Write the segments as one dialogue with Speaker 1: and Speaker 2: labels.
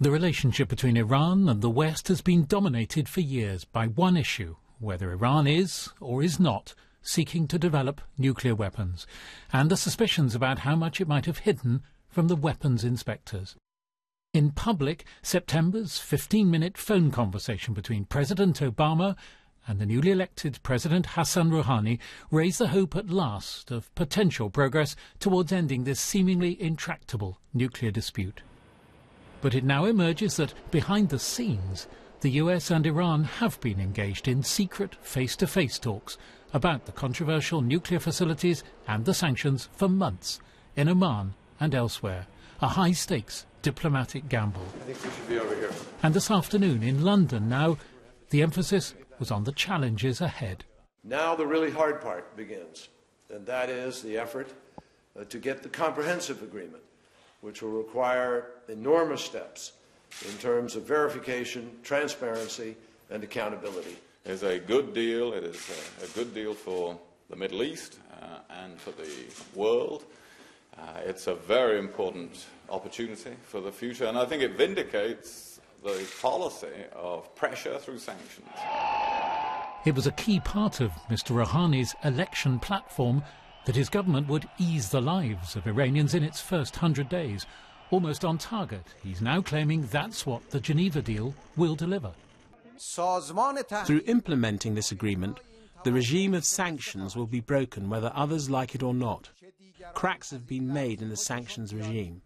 Speaker 1: The relationship between Iran and the West has been dominated for years by one issue: whether Iran is, or is not, seeking to develop nuclear weapons, and the suspicions about how much it might have hidden from the weapons inspectors. In public, September's 15-minute phone conversation between President Obama and the newly elected President Hassan Rouhani raised the hope at last of potential progress towards ending this seemingly intractable nuclear dispute. But it now emerges that behind the scenes, the US and Iran have been engaged in secret face-to-face talks about the controversial nuclear facilities and the sanctions for months in Oman and elsewhere, a high-stakes diplomatic gamble.
Speaker 2: I think we should be over here.
Speaker 1: And this afternoon in London now, the emphasis was on the challenges ahead.
Speaker 2: Now the really hard part begins, and that is the effort to get the comprehensive agreement, which will require enormous steps in terms of verification, transparency, and accountability.
Speaker 3: It's a good deal. It is a good deal for the Middle East and for the world. It's a very important opportunity for the future, and I think it vindicates the policy of pressure through sanctions.
Speaker 1: It was a key part of Mr. Rouhani's election platform that his government would ease the lives of Iranians in its first 100 days. Almost on target, he's now claiming that's what the Geneva deal will deliver.
Speaker 4: Through implementing this agreement, the regime of sanctions will be broken whether others like it or not. Cracks have been made in the sanctions regime.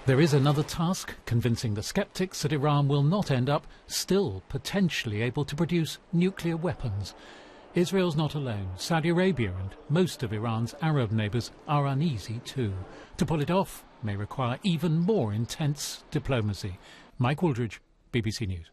Speaker 1: There is another task: convincing the skeptics that Iran will not end up still potentially able to produce nuclear weapons. Israel's not alone. Saudi Arabia and most of Iran's Arab neighbours are uneasy too. To pull it off may require even more intense diplomacy. Mike Wooldridge, BBC News.